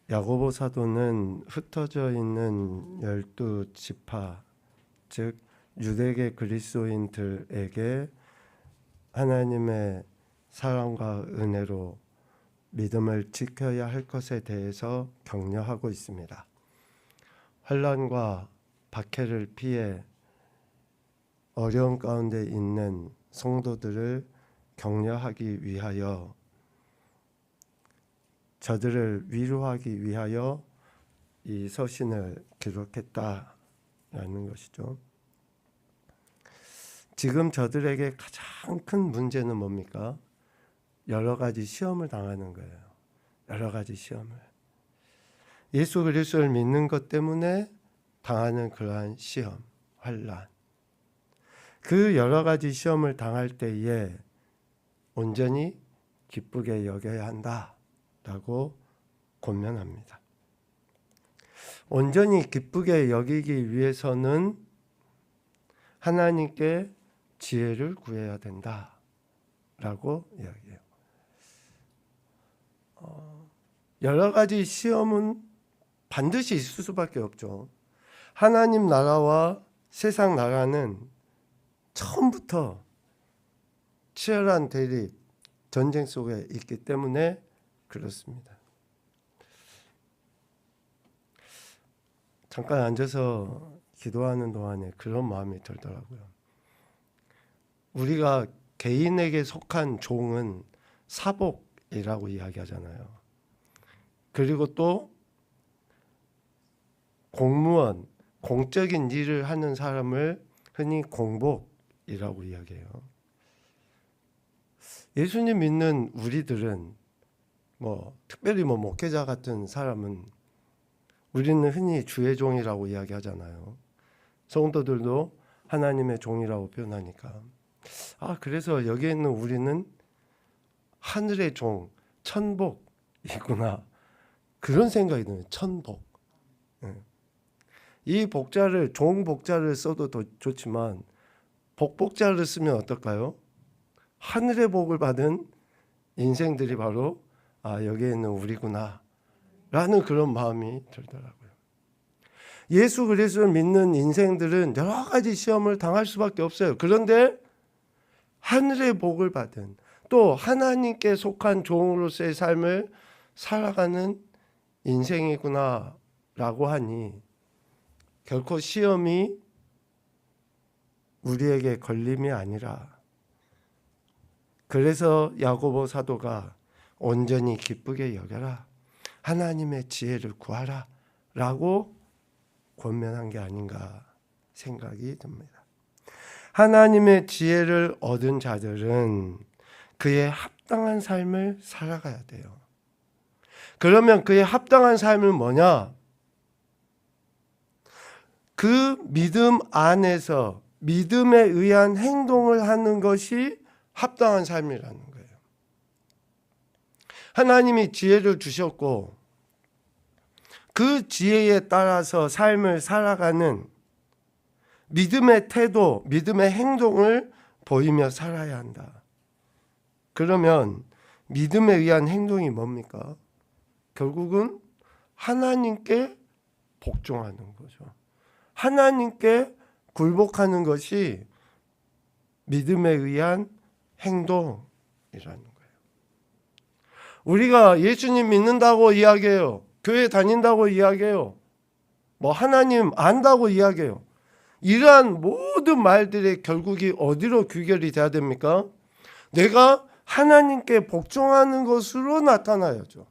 야고보 사도는 흩어져 있는 12지파, 즉 유대계 그리스도인들에게 하나님의 사랑과 은혜로 믿음을 지켜야 할 것에 대해서 격려하고 있습니다. 환난과 박해를 피해 어려운 가운데 있는 성도들을 격려하기 위하여, 저들을 위로하기 위하여 이 서신을 기록했다라는 것이죠. 지금 저들에게 가장 큰 문제는 뭡니까? 여러 가지 시험을 당하는 거예요. 여러 가지 시험을. 예수 그리스도를 믿는 것 때문에 당하는 그러한 시험, 환난. 그 여러 가지 시험을 당할 때에 온전히 기쁘게 여겨야 한다라고 권면합니다. 온전히 기쁘게 여기기 위해서는 하나님께 지혜를 구해야 된다라고 이야기해요. 여러 가지 시험은 반드시 있을 수밖에 없죠. 하나님 나라와 세상 나라는 처음부터 치열한 대립, 전쟁 속에 있기 때문에 그렇습니다. 잠깐 앉아서 기도하는 동안에 그런 마음이 들더라고요. 우리가 개인에게 속한 종은 사복이라고 이야기하잖아요. 그리고 또 공무원, 공적인 일을 하는 사람을 흔히 공복이라고 이야기해요. 예수님 믿는 우리들은 특별히 목회자 같은 사람은 우리는 흔히 주의 종이라고 이야기하잖아요. 성도들도 하나님의 종이라고 표현하니까. 그래서 여기에 있는 우리는 하늘의 종, 천복이구나. 그런 생각이 드는 천복. 이 복자를, 종 복자를 써도 더 좋지만 복자를 쓰면 어떨까요? 하늘의 복을 받은 인생들이 바로 여기에 있는 우리구나 라는 그런 마음이 들더라고요. 예수 그리스도를 믿는 인생들은 여러 가지 시험을 당할 수밖에 없어요. 그런데 하늘의 복을 받은, 또 하나님께 속한 종으로서의 삶을 살아가는 인생이구나 라고 하니 결코 시험이 우리에게 걸림이 아니라, 그래서 야고보 사도가 온전히 기쁘게 여겨라, 하나님의 지혜를 구하라 라고 권면한 게 아닌가 생각이 듭니다. 하나님의 지혜를 얻은 자들은 그의 합당한 삶을 살아가야 돼요. 그러면 그의 합당한 삶은 뭐냐? 그 믿음 안에서 믿음에 의한 행동을 하는 것이 합당한 삶이라는 거예요. 하나님이 지혜를 주셨고 그 지혜에 따라서 삶을 살아가는 믿음의 태도, 믿음의 행동을 보이며 살아야 한다. 그러면 믿음에 의한 행동이 뭡니까? 결국은 하나님께 복종하는 거죠. 하나님께 굴복하는 것이 믿음에 의한 행동이라는 거예요. 우리가 예수님 믿는다고 이야기해요. 교회 다닌다고 이야기해요. 하나님 안다고 이야기해요. 이러한 모든 말들의 결국이 어디로 귀결이 돼야 됩니까? 내가 하나님께 복종하는 것으로 나타나야죠.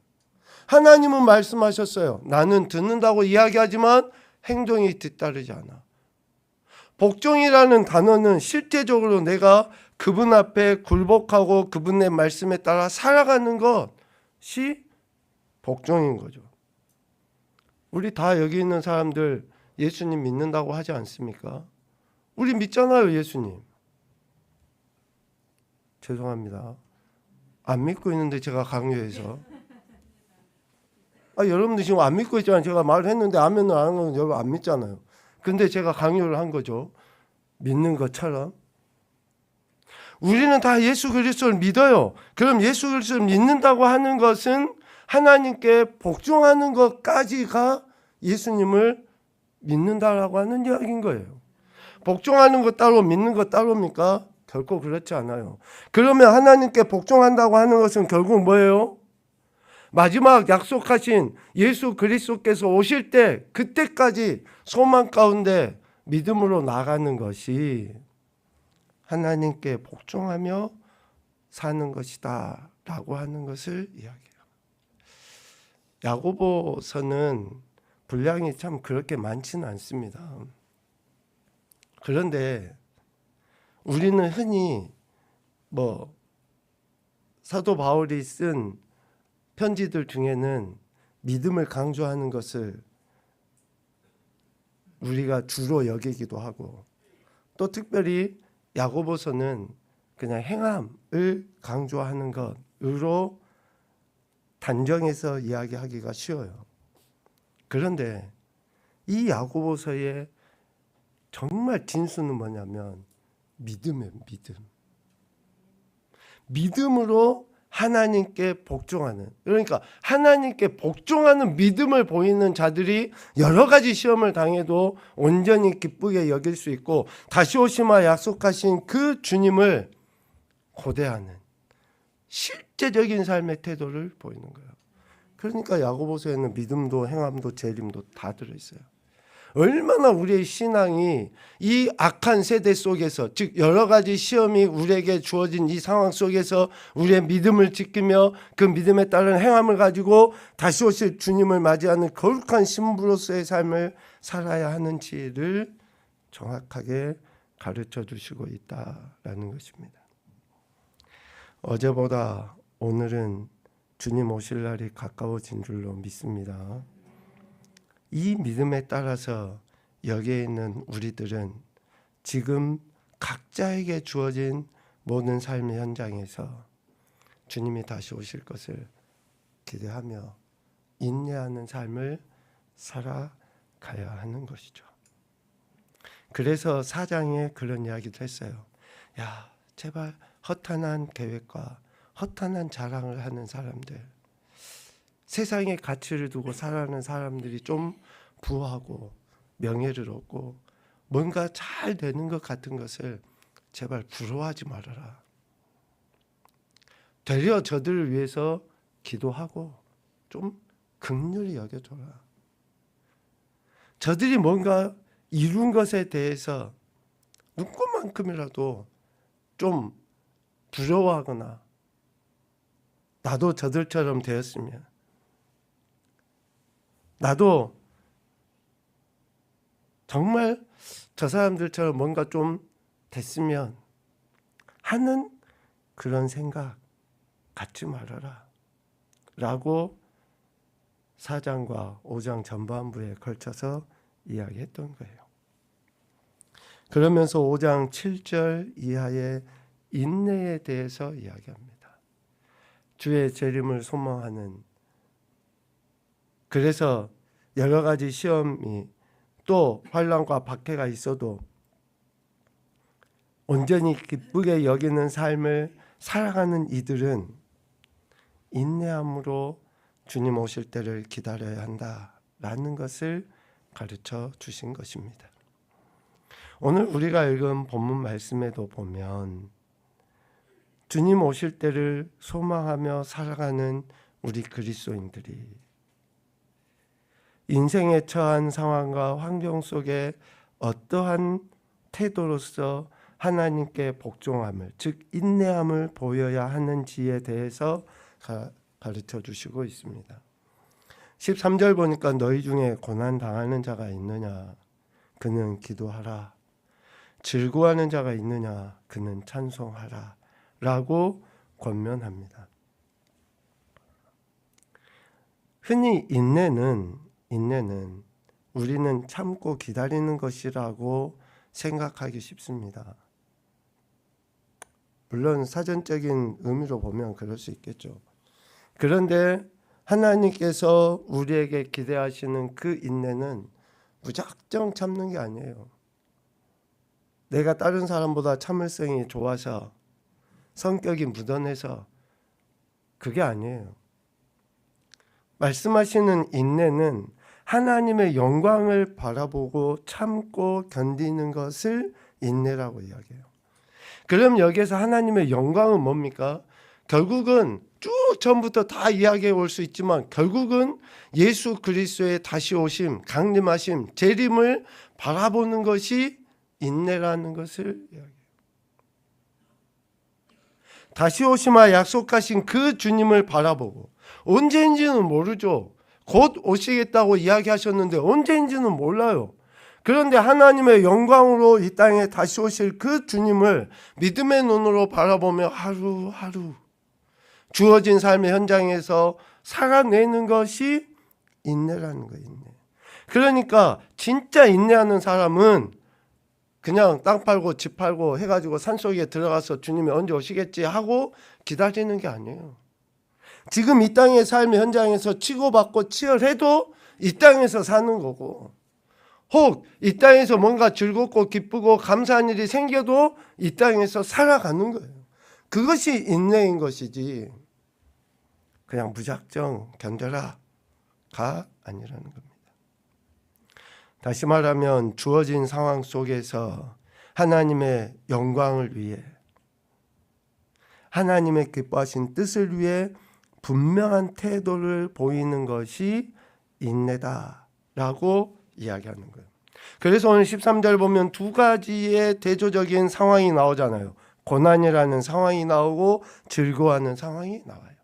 하나님은 말씀하셨어요. 나는 듣는다고 이야기하지만 행동이 뒤따르지 않아. 복종이라는 단어는 실제적으로 내가 그분 앞에 굴복하고 그분의 말씀에 따라 살아가는 것이 복종인 거죠. 우리 다 여기 있는 사람들 예수님 믿는다고 하지 않습니까? 우리 믿잖아요, 예수님. 죄송합니다. 안 믿고 있는데 제가 강요해서. 여러분들 지금 안 믿고 있잖아요. 제가 말을 했는데 아멘을 안 하는 건 여러분 안 믿잖아요. 근데 제가 강요를 한 거죠. 믿는 것처럼. 우리는 다 예수 그리스도를 믿어요. 그럼 예수 그리스도를 믿는다고 하는 것은 하나님께 복종하는 것까지가 예수님을 믿는다라고 하는 이야기인 거예요. 복종하는 것 따로 믿는 것 따로입니까? 결코 그렇지 않아요. 그러면 하나님께 복종한다고 하는 것은 결국 뭐예요? 마지막 약속하신 예수 그리스도께서 오실 때 그때까지 소망 가운데 믿음으로 나가는 것이 하나님께 복종하며 사는 것이다 라고 하는 것을 이야기해요. 야고보서는 분량이 참 그렇게 많지는 않습니다. 그런데 우리는 흔히 사도 바울이 쓴 편지들 중에는 믿음을 강조하는 것을 우리가 주로 여기기도 하고, 또 특별히 야고보서는 그냥 행함을 강조하는 것으로 단정해서 이야기하기가 쉬워요. 그런데 이 야고보서의 정말 진수는 뭐냐면 믿음이에요. 믿음으로 하나님께 복종하는, 그러니까 하나님께 복종하는 믿음을 보이는 자들이 여러 가지 시험을 당해도 온전히 기쁘게 여길 수 있고 다시 오시마 약속하신 그 주님을 고대하는 실제적인 삶의 태도를 보이는 거예요. 그러니까 야고보서에는 믿음도 행함도 재림도 다 들어있어요. 얼마나 우리의 신앙이 이 악한 세대 속에서, 즉 여러 가지 시험이 우리에게 주어진 이 상황 속에서 우리의 믿음을 지키며 그 믿음에 따른 행함을 가지고 다시 오실 주님을 맞이하는 거룩한 신부로서의 삶을 살아야 하는지를 정확하게 가르쳐 주시고 있다라는 것입니다. 어제보다 오늘은 주님 오실 날이 가까워진 줄로 믿습니다. 이 믿음에 따라서 여기에 있는 우리들은 지금 각자에게 주어진 모든 삶의 현장에서 주님이 다시 오실 것을 기대하며 인내하는 삶을 살아가야 하는 것이죠. 그래서 4장에 그런 이야기도 했어요. 야, 제발 허탄한 계획과 허탄한 자랑을 하는 사람들, 세상의 가치를 두고 살아가는 사람들이 좀 부하고 명예를 얻고 뭔가 잘 되는 것 같은 것을 제발 부러워하지 말아라. 되려 저들을 위해서 기도하고 좀 긍휼히 여겨줘라. 저들이 뭔가 이룬 것에 대해서 눈꽃만큼이라도 좀 부러워하거나 나도 저들처럼 되었으면, 나도 정말 저 사람들처럼 뭔가 좀 됐으면 하는 그런 생각 갖지 말아라 라고 4장과 5장 전반부에 걸쳐서 이야기했던 거예요. 그러면서 5장 7절 이하의 인내에 대해서 이야기합니다. 주의 재림을 소망하는, 그래서 여러 가지 시험이 또 환난과 박해가 있어도 온전히 기쁘게 여기는 삶을 살아가는 이들은 인내함으로 주님 오실 때를 기다려야 한다라는 것을 가르쳐 주신 것입니다. 오늘 우리가 읽은 본문 말씀에도 보면 주님 오실 때를 소망하며 살아가는 우리 그리스도인들이 인생에 처한 상황과 환경 속에 어떠한 태도로서 하나님께 복종함을, 즉 인내함을 보여야 하는지에 대해서 가르쳐 주시고 있습니다. 13절 보니까 너희 중에 고난 당하는 자가 있느냐? 그는 기도하라. 즐거워하는 자가 있느냐? 그는 찬송하라. 라고 권면합니다. 흔히 인내는 우리는 참고 기다리는 것이라고 생각하기 쉽습니다. 물론 사전적인 의미로 보면 그럴 수 있겠죠. 그런데 하나님께서 우리에게 기대하시는 그 인내는 무작정 참는 게 아니에요. 내가 다른 사람보다 참을성이 좋아서, 성격이 무던해서 그게 아니에요. 말씀하시는 인내는 하나님의 영광을 바라보고 참고 견디는 것을 인내라고 이야기해요. 그럼 여기에서 하나님의 영광은 뭡니까? 결국은 쭉 전부터 다 이야기해 올 수 있지만 결국은 예수 그리스도의 다시 오심, 강림하심, 재림을 바라보는 것이 인내라는 것을 이야기해요. 다시 오시마 약속하신 그 주님을 바라보고, 언제인지는 모르죠. 곧 오시겠다고 이야기하셨는데 언제인지는 몰라요. 그런데 하나님의 영광으로 이 땅에 다시 오실 그 주님을 믿음의 눈으로 바라보며 하루하루 주어진 삶의 현장에서 살아내는 것이 인내라는 거예요. 인내. 그러니까 진짜 인내하는 사람은 그냥 땅 팔고 집 팔고 해가지고 산속에 들어가서 주님이 언제 오시겠지 하고 기다리는 게 아니에요. 지금 이 땅의 삶의 현장에서 치고받고 치열해도 이 땅에서 사는 거고, 혹 이 땅에서 뭔가 즐겁고 기쁘고 감사한 일이 생겨도 이 땅에서 살아가는 거예요. 그것이 인내인 것이지 그냥 무작정 견뎌라가 아니라는 겁니다. 다시 말하면 주어진 상황 속에서 하나님의 영광을 위해, 하나님의 기뻐하신 뜻을 위해 분명한 태도를 보이는 것이 인내다라고 이야기하는 거예요. 그래서 오늘 13절 보면 두 가지의 대조적인 상황이 나오잖아요. 고난이라는 상황이 나오고 즐거워하는 상황이 나와요.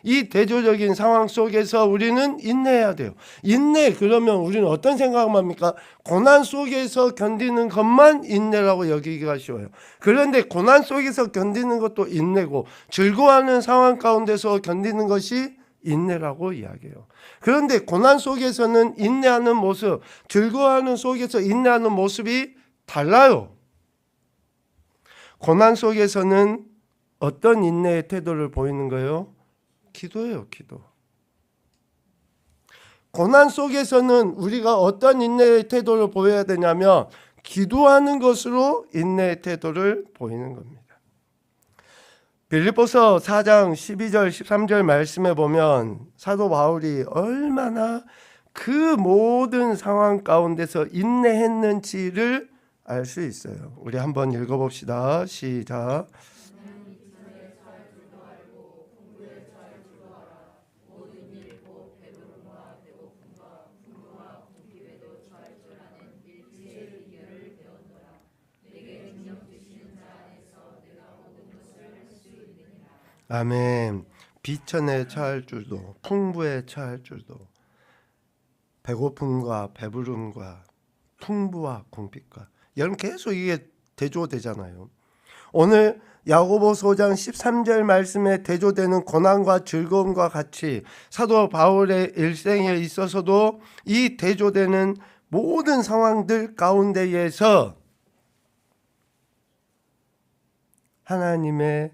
이 대조적인 상황 속에서 우리는 인내해야 돼요. 인내 그러면 우리는 어떤 생각을 합니까? 고난 속에서 견디는 것만 인내라고 여기기가 쉬워요. 그런데 고난 속에서 견디는 것도 인내고 즐거워하는 상황 가운데서 견디는 것이 인내라고 이야기해요. 그런데 고난 속에서는 인내하는 모습, 즐거워하는 속에서 인내하는 모습이 달라요. 고난 속에서는 어떤 인내의 태도를 보이는 거예요? 기도예요, 기도. 고난 속에서는 우리가 어떤 인내의 태도를 보여야 되냐면 기도하는 것으로 인내의 태도를 보이는 겁니다. 빌립보서 4장 12절 13절 말씀에 보면 사도 바울이 얼마나 그 모든 상황 가운데서 인내했는지를 알 수 있어요. 우리 한번 읽어봅시다. 시작. 아멘. 비천에 처할 줄도, 풍부에 처할 줄도, 배고픔과 배부름과 풍부와 궁핍과, 여러분 계속 이게 대조되잖아요. 오늘 야고보서 5장 13절 말씀에 대조되는 고난과 즐거움과 같이 사도 바울의 일생에 있어서도 이 대조되는 모든 상황들 가운데에서 하나님의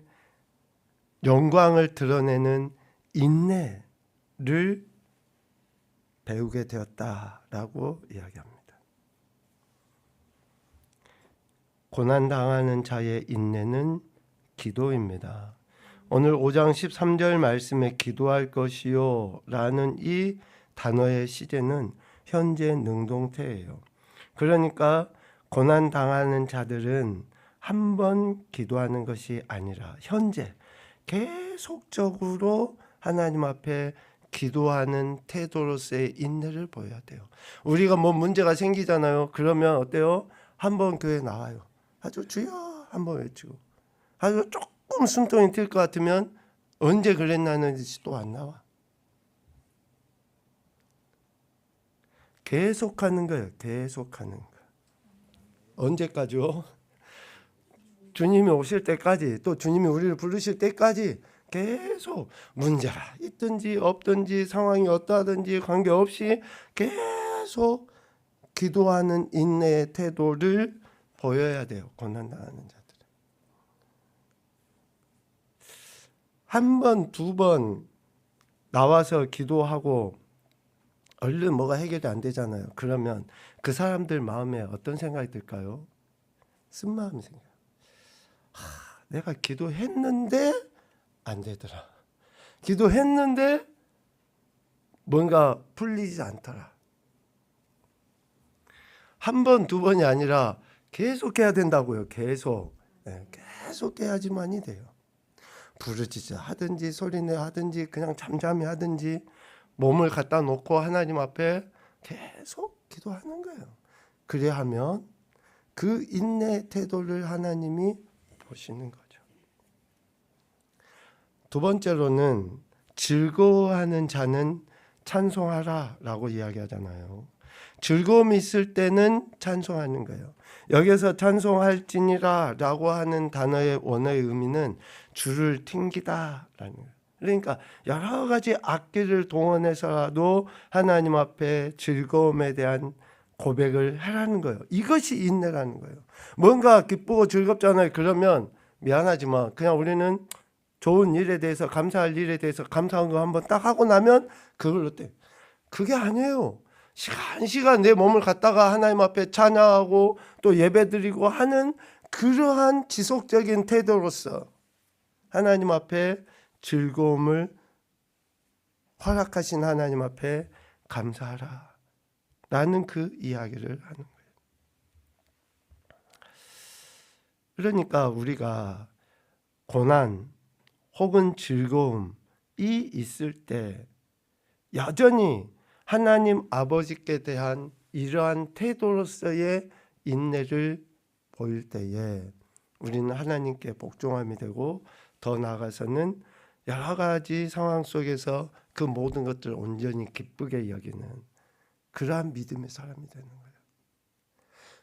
영광을 드러내는 인내를 배우게 되었다라고 이야기합니다. 고난당하는 자의 인내는 기도입니다. 오늘 5장 13절 말씀에 기도할 것이요 라는 이 단어의 시제는 현재 능동태예요. 그러니까 고난당하는 자들은 한 번 기도하는 것이 아니라 현재 계속적으로 하나님 앞에 기도하는 태도로서의 인내를 보여야 돼요. 우리가 뭐 문제가 생기잖아요. 그러면 어때요? 한번 교회 나와요. 아주 주여 한번 외치고, 아주 조금 숨통이 튈 것 같으면 언제 그랬나는 듯이 또 안 나와. 계속하는 거예요. 계속하는 거. 언제까지요? 주님이 오실 때까지, 또 주님이 우리를 부르실 때까지 계속 문제가 있든지 없든지 상황이 어떠하든지 관계없이 계속 기도하는 인내의 태도를 보여야 돼요. 고난당하는 자들은. 한 번, 두 번 나와서 기도하고 얼른 뭐가 해결이 안 되잖아요. 그러면 그 사람들 마음에 어떤 생각이 들까요? 쓴마음이 생겨요. 내가 기도했는데 안 되더라. 기도했는데 뭔가 풀리지 않더라. 한 번, 두 번이 아니라 계속 해야 된다고요. 계속. 계속 해야지만이 돼요. 부르짖어 하든지 소리내 하든지 그냥 잠잠히 하든지 몸을 갖다 놓고 하나님 앞에 계속 기도하는 거예요. 그래야 하면 그 인내 태도를 하나님이 보시는 거죠. 두 번째로는 즐거워하는 자는 찬송하라 라고 이야기하잖아요. 즐거움이 있을 때는 찬송하는 거예요. 여기서 찬송할지니라 라고 하는 단어의 원어의 의미는 줄을 튕기다 라는 거예요. 그러니까 여러 가지 악기를 동원해서라도 하나님 앞에 즐거움에 대한 고백을 하라는 거예요. 이것이 인내라는 거예요. 뭔가 기쁘고 즐겁잖아요. 그러면 미안하지만 그냥 우리는 좋은 일에 대해서 감사할 일에 대해서 감사한 거 한번 딱 하고 나면 그걸로 돼. 그게 아니에요. 시간 내 몸을 갖다가 하나님 앞에 찬양하고 또 예배드리고 하는 그러한 지속적인 태도로서 하나님 앞에 즐거움을 허락하신 하나님 앞에 감사하라 라는 그 이야기를 하는 거예요. 그러니까 우리가 고난 혹은 즐거움이 있을 때 여전히 하나님 아버지께 대한 이러한 태도로서의 인내를 보일 때에 우리는 하나님께 복종함이 되고 더 나아가서는 여러 가지 상황 속에서 그 모든 것들을 온전히 기쁘게 여기는 그러한 믿음의 사람이 되는 거예요.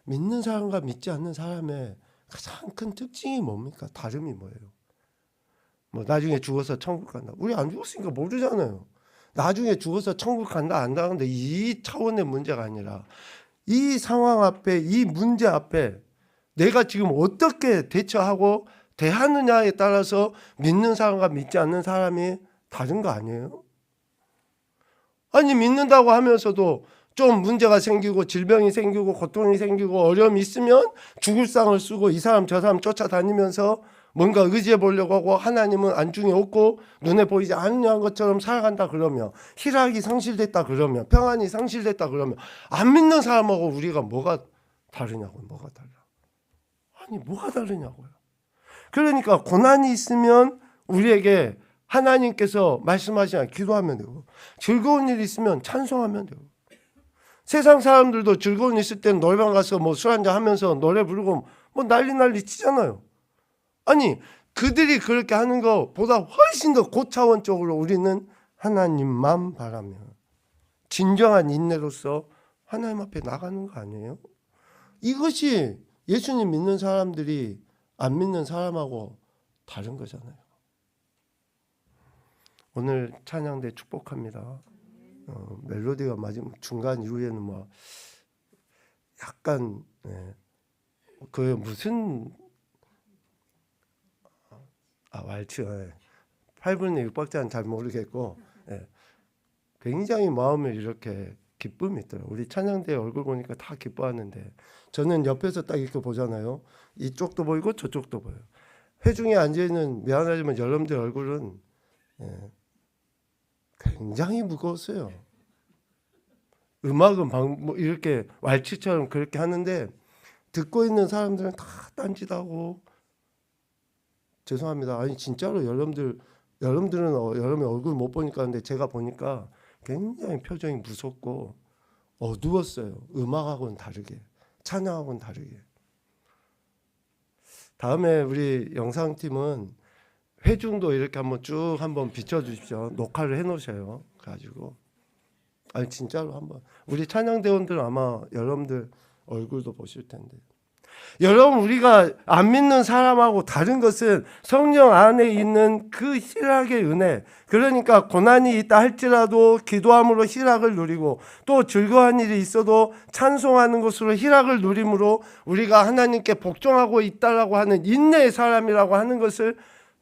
믿는 사람과 믿지 않는 사람의 가장 큰 특징이 뭡니까? 다름이 뭐예요? 뭐 나중에 죽어서 천국 간다. 우리 안 죽었으니까 모르잖아요. 나중에 죽어서 천국 간다 안 가는데 이 차원의 문제가 아니라 이 상황 앞에 이 문제 앞에 내가 지금 어떻게 대처하고 대하느냐에 따라서 믿는 사람과 믿지 않는 사람이 다른 거 아니에요? 아니 믿는다고 하면서도 좀 문제가 생기고 질병이 생기고 고통이 생기고 어려움이 있으면 죽을 상을 쓰고 이 사람 저 사람 쫓아다니면서 뭔가 의지해 보려고 하고 하나님은 안중에 없고 눈에 보이지 않는 것처럼 살아간다 그러면 희락이 상실됐다 그러면 평안이 상실됐다 그러면 안 믿는 사람하고 우리가 뭐가 다르냐고요. 뭐가 달라. 아니 뭐가 다르냐고요. 그러니까 고난이 있으면 우리에게 하나님께서 말씀하시면 기도하면 되고 즐거운 일이 있으면 찬송하면 되고 세상 사람들도 즐거운 일 있을 때는 노래방 가서 뭐 술 한잔 하면서 노래 부르고 뭐 난리 치잖아요. 아니 그들이 그렇게 하는 것보다 훨씬 더 고차원적으로 우리는 하나님만 바라며 진정한 인내로서 하나님 앞에 나가는 거 아니에요? 이것이 예수님 믿는 사람들이 안 믿는 사람하고 다른 거잖아요. 오늘 찬양대 축복합니다. 멜로디가 마지막 중간 이후에는 뭐 약간 그 무슨 왈츠 8분의 6박자는 잘 모르겠고 굉장히 마음에 이렇게 기쁨이 있더라고요. 우리 찬양대 얼굴 보니까 다 기뻐하는데 저는 옆에서 딱 이렇게 보잖아요. 이쪽도 보이고 저쪽도 보여요. 회중에 앉아있는 미안하지만 여러분들 얼굴은 굉장히 무거웠어요. 음악은 뭐 이렇게 왈츠처럼 그렇게 하는데 듣고 있는 사람들은 다 딴짓하고 죄송합니다. 아니 진짜로 여러분들은 여러분의 얼굴 못 보니까 근데 제가 보니까 굉장히 표정이 무섭고 어두웠어요. 음악하고는 다르게 찬양하고는 다르게. 다음에 우리 영상팀은 회중도 이렇게 한번 비춰주십시오. 녹화를 해놓으셔요. 가지고 아니 진짜로 한번 우리 찬양대원들 아마 여러분들 얼굴도 보실 텐데 여러분 우리가 안 믿는 사람하고 다른 것은 성령 안에 있는 그 희락의 은혜 그러니까 고난이 있다 할지라도 기도함으로 희락을 누리고 또 즐거운 일이 있어도 찬송하는 것으로 희락을 누림으로 우리가 하나님께 복종하고 있다라고 하는 인내의 사람이라고 하는 것을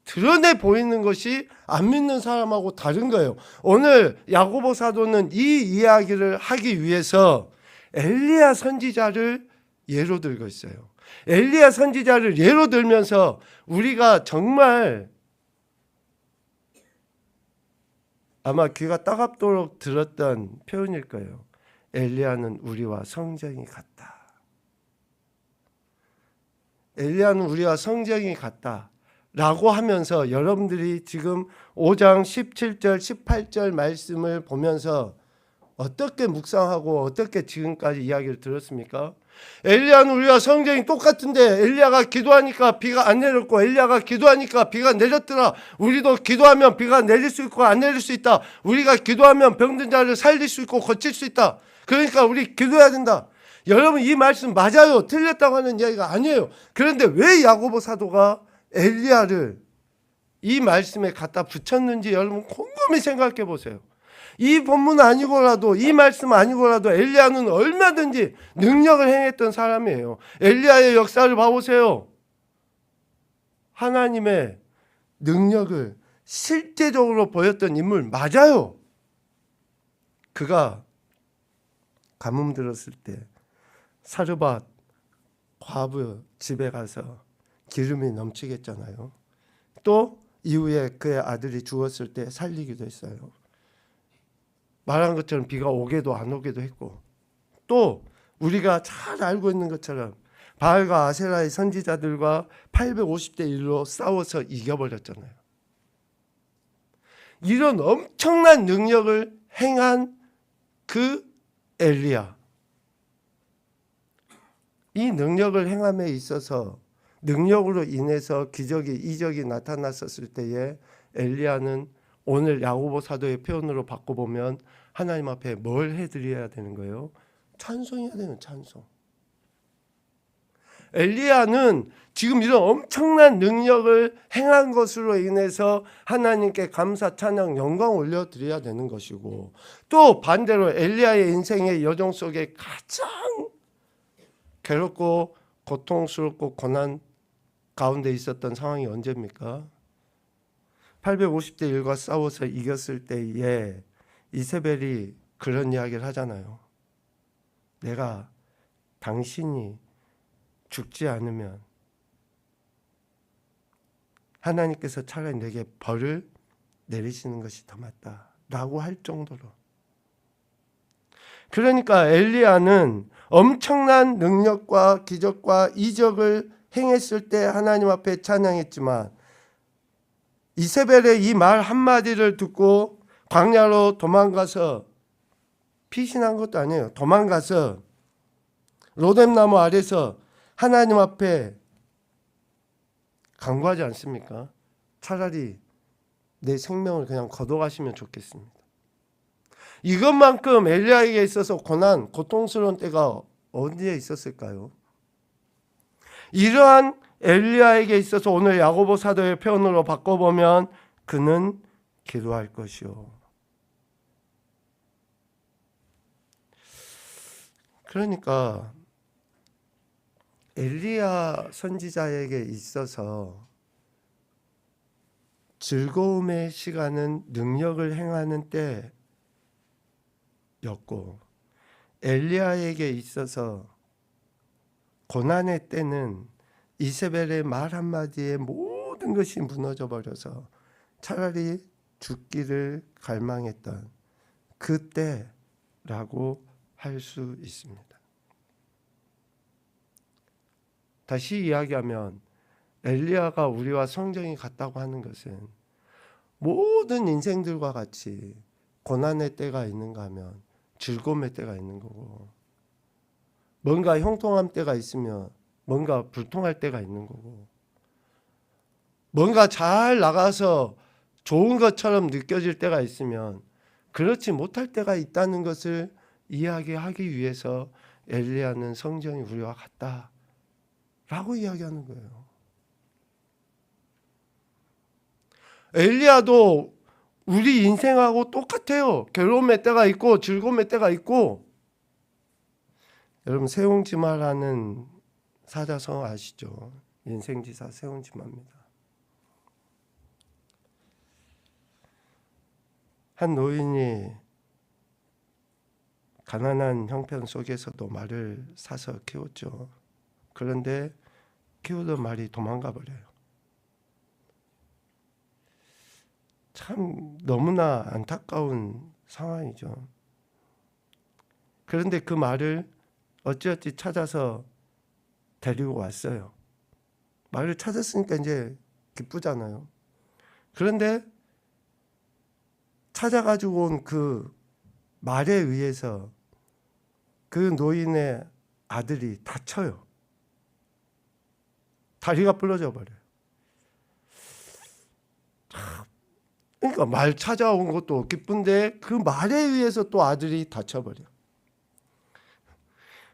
드러내 보이는 것이 안 믿는 사람하고 다른 거예요. 오늘 야고보 사도는 이 이야기를 하기 위해서 엘리야 선지자를 예로 들고 있어요. 엘리야 선지자를 예로 들면서 우리가 정말 아마 귀가 따갑도록 들었던 표현일 거예요. 엘리야는 우리와 성정이 같다. 엘리야는 우리와 성정이 같다 라고 하면서 여러분들이 지금 5장 17절 18절 말씀을 보면서 어떻게 묵상하고 어떻게 지금까지 이야기를 들었습니까? 엘리야는 우리와 성정이 똑같은데 엘리야가 기도하니까 비가 안 내렸고 엘리야가 기도하니까 비가 내렸더라. 우리도 기도하면 비가 내릴 수 있고 안 내릴 수 있다. 우리가 기도하면 병든 자를 살릴 수 있고 고칠 수 있다. 그러니까 우리 기도해야 된다. 여러분 이 말씀 맞아요. 틀렸다고 하는 이야기가 아니에요. 그런데 왜 야고보 사도가 엘리야를 이 말씀에 갖다 붙였는지 여러분 곰곰이 생각해 보세요. 이 본문 아니고라도 이 말씀 아니고라도 엘리야는 얼마든지 능력을 행했던 사람이에요. 엘리야의 역사를 봐보세요. 하나님의 능력을 실제적으로 보였던 인물 맞아요. 그가 가뭄 들었을 때 사르밧 과부 집에 가서 기름이 넘치게 했잖아요. 또 이후에 그의 아들이 죽었을 때 살리기도 했어요. 말한 것처럼 비가 오게도 안 오게도 했고, 또 우리가 잘 알고 있는 것처럼 바알과 아세라의 선지자들과 850대 1로 싸워서 이겨버렸잖아요. 이런 엄청난 능력을 행한 그 엘리야, 이 능력을 행함에 있어서 능력으로 인해서 기적이 이적이 나타났었을 때에 엘리야는 오늘 야고보 사도의 표현으로 바꿔보면 하나님 앞에 뭘 해드려야 되는 거예요? 찬송해야 되는 찬송. 엘리야는 지금 이런 엄청난 능력을 행한 것으로 인해서 하나님께 감사, 찬양, 영광 올려드려야 되는 것이고, 또 반대로 엘리야의 인생의 여정 속에 가장 괴롭고 고통스럽고 고난 가운데 있었던 상황이 언제입니까? 850대 1과 싸워서 이겼을 때에 이세벨이 그런 이야기를 하잖아요. 내가 당신이 죽지 않으면 하나님께서 차라리 내게 벌을 내리시는 것이 더 맞다 라고 할 정도로. 그러니까 엘리야는 엄청난 능력과 기적과 이적을 행했을 때 하나님 앞에 찬양했지만 이세벨의 이 말 한마디를 듣고 광야로 도망가서 피신한 것도 아니에요. 도망가서 로뎀나무 아래서 하나님 앞에 간구하지 않습니까? 차라리 내 생명을 그냥 거둬가시면 좋겠습니다. 이것만큼 엘리야에게 있어서 고난, 고통스러운 때가 언제 있었을까요? 이러한 엘리야에게 있어서 오늘 야고보 사도의 표현으로 바꿔보면 그는 기도할 것이요. 그러니까 엘리야 선지자에게 있어서 즐거움의 시간은 능력을 행하는 때였고, 엘리야에게 있어서 고난의 때는 이세벨의 말 한마디에 모든 것이 무너져 버려서 차라리 죽기를 갈망했던 그때라고 할 수 있습니다. 다시 이야기하면 엘리야가 우리와 성정이 같다고 하는 것은 모든 인생들과 같이 고난의 때가 있는가 하면 즐거움의 때가 있는 거고, 뭔가 형통한 때가 있으면 뭔가 불통할 때가 있는 거고, 뭔가 잘 나가서 좋은 것처럼 느껴질 때가 있으면 그렇지 못할 때가 있다는 것을 이야기하기 위해서 엘리야는 성정이 우리와 같다라고 이야기하는 거예요. 엘리야도 우리 인생하고 똑같아요. 괴로움의 때가 있고 즐거움의 때가 있고. 여러분 세옹지마라는 사자성 아시죠? 인생지사 세옹지마입니다. 한 노인이 가난한 형편 속에서도 말을 사서 키웠죠. 그런데 키우던 말이 도망가 버려요. 참 너무나 안타까운 상황이죠. 그런데 그 말을 어찌어찌 찾아서 데리고 왔어요. 말을 찾았으니까 이제 기쁘잖아요. 그런데 찾아가지고 온 그 말에 의해서 그 노인의 아들이 다쳐요. 다리가 부러져 버려요. 그러니까 말 찾아온 것도 기쁜데 그 말에 의해서 또 아들이 다쳐버려.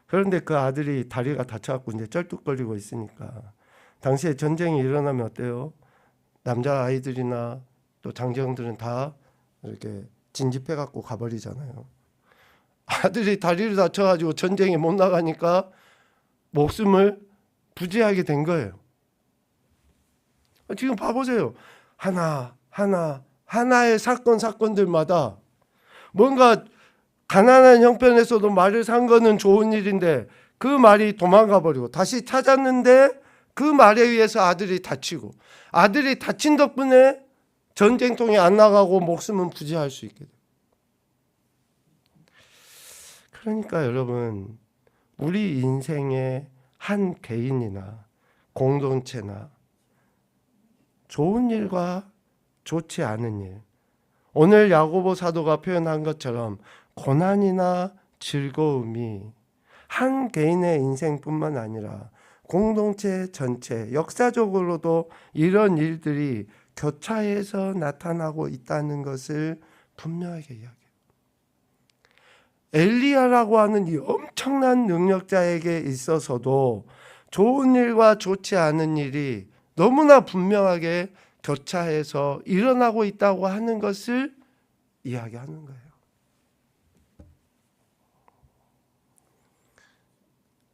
그런데 그 아들이 다리가 다쳐갖고 이제 쩔뚝거리고 있으니까 당시에 전쟁이 일어나면 어때요? 남자 아이들이나 또 장정들은 다 이렇게 진집해갖고 가버리잖아요. 아들이 다리를 다쳐가지고 전쟁에 못 나가니까 목숨을 부지하게 된 거예요. 지금 봐보세요. 하나의 사건들마다 뭔가 가난한 형편에서도 말을 산 거는 좋은 일인데 그 말이 도망가 버리고 다시 찾았는데 그 말에 의해서 아들이 다치고 아들이 다친 덕분에 전쟁통에 안 나가고 목숨은 부지할 수 있게 돼요. 그러니까 여러분, 우리 인생의 한 개인이나 공동체나 좋은 일과 좋지 않은 일, 오늘 야고보 사도가 표현한 것처럼 고난이나 즐거움이 한 개인의 인생뿐만 아니라 공동체 전체, 역사적으로도 이런 일들이 교차해서 나타나고 있다는 것을 분명하게 이야기해요. 엘리야라고 하는 이 엄청난 능력자에게 있어서도 좋은 일과 좋지 않은 일이 너무나 분명하게 교차해서 일어나고 있다고 하는 것을 이야기하는 거예요.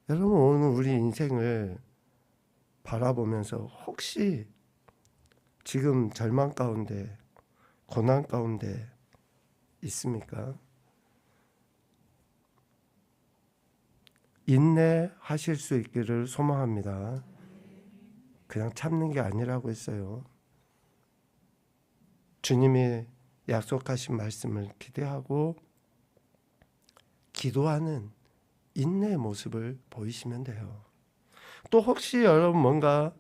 여러분, 오늘 우리 인생을 바라보면서 혹시 지금 절망 가운데, 고난 가운데 있습니까? 인내하실 수 있기를 소망합니다. 그냥 참는 게 아니라고 했어요. 주님이 약속하신 말씀을 기대하고 기도하는 인내의 모습을 보이시면 돼요. 또 혹시 여러분 뭔가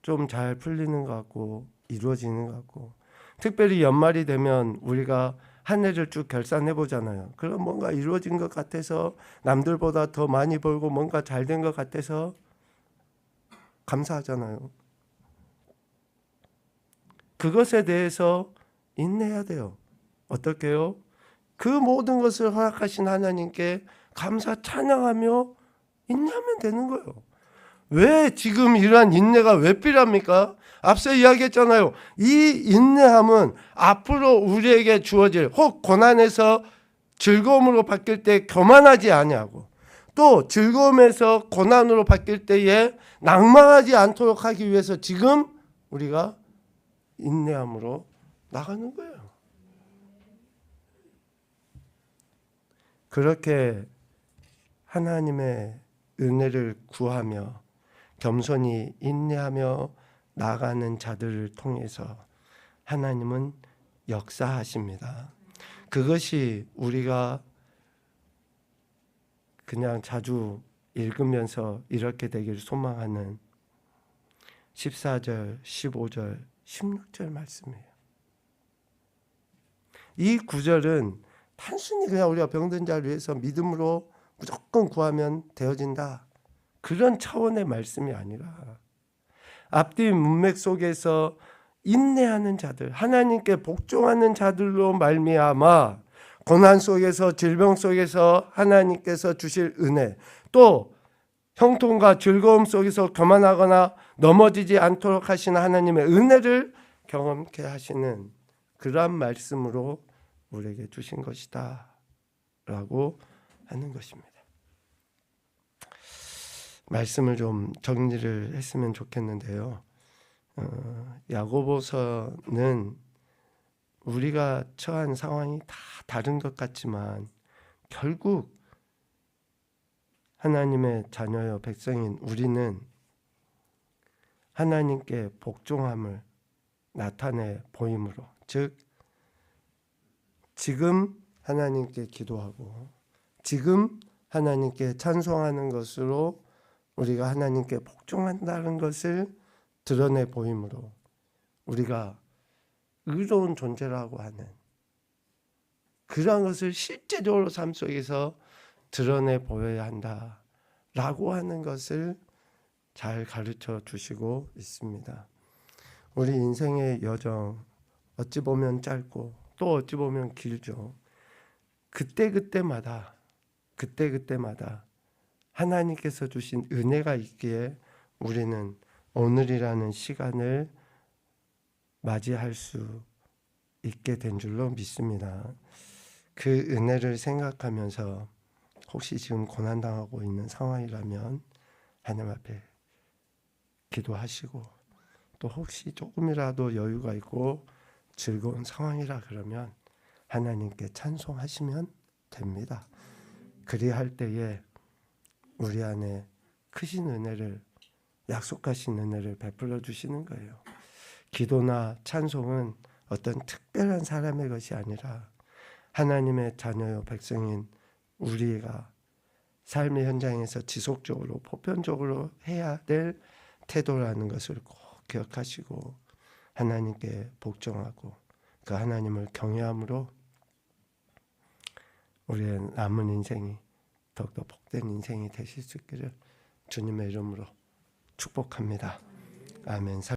좀 잘 풀리는 것 같고 이루어지는 것 같고, 특별히 연말이 되면 우리가 한 해를 쭉 결산해 보잖아요. 그럼 뭔가 이루어진 것 같아서, 남들보다 더 많이 벌고 뭔가 잘 된 것 같아서 감사하잖아요. 그것에 대해서 인내해야 돼요. 어떻게요? 그 모든 것을 허락하신 하나님께 감사 찬양하며 인내하면 되는 거예요. 왜 지금 이러한 인내가 왜 필요합니까? 앞서 이야기했잖아요. 이 인내함은 앞으로 우리에게 주어질 혹 고난에서 즐거움으로 바뀔 때 교만하지 아니하고, 또 즐거움에서 고난으로 바뀔 때에 낭망하지 않도록 하기 위해서 지금 우리가 인내함으로 나가는 거예요. 그렇게 하나님의 은혜를 구하며 겸손히 인내하며 나가는 자들을 통해서 하나님은 역사하십니다. 그것이 우리가 그냥 자주 읽으면서 이렇게 되기를 소망하는 14절, 15절, 16절 말씀이에요. 이 구절은 단순히 그냥 우리가 병든 자를 위해서 믿음으로 무조건 구하면 되어진다, 그런 차원의 말씀이 아니라 앞뒤 문맥 속에서 인내하는 자들, 하나님께 복종하는 자들로 말미암아 고난 속에서, 질병 속에서 하나님께서 주실 은혜, 또 형통과 즐거움 속에서 교만하거나 넘어지지 않도록 하시는 하나님의 은혜를 경험케 하시는 그러한 말씀으로 우리에게 주신 것이다 라고 하는 것입니다. 말씀을 좀 정리를 했으면 좋겠는데요. 야고보서는 우리가 처한 상황이 다 다른 것 같지만 결국 하나님의 자녀여 백성인 우리는 하나님께 복종함을 나타내 보임으로, 즉 지금 하나님께 기도하고 지금 하나님께 찬송하는 것으로 우리가 하나님께 복종한다는 것을 드러내 보임으로 우리가 의로운 존재라고 하는 그러한 것을 실제적으로 삶 속에서 드러내 보여야 한다라고 하는 것을 잘 가르쳐 주시고 있습니다. 우리 인생의 여정 어찌 보면 짧고 또 어찌 보면 길죠. 그때마다 하나님께서 주신 은혜가 있기에 우리는 오늘이라는 시간을 맞이할 수 있게 된 줄로 믿습니다. 그 은혜를 생각하면서 혹시 지금 고난당하고 있는 상황이라면 하나님 앞에 기도하시고 또 혹시 조금이라도 여유가 있고 즐거운 상황이라 그러면 하나님께 찬송하시면 됩니다. 그리할 때에 우리 안에 크신 은혜를 약속하신 은혜를 베풀어 주시는 거예요. 기도나 찬송은 어떤 특별한 사람의 것이 아니라 하나님의 자녀요 백성인 우리가 삶의 현장에서 지속적으로 보편적으로 해야 될 태도라는 것을 꼭 기억하시고 하나님께 복종하고 그 하나님을 경외함으로 우리의 남은 인생이 더욱더 복된 인생이 되실 수 있기를 주님의 이름으로 축복합니다. 아멘.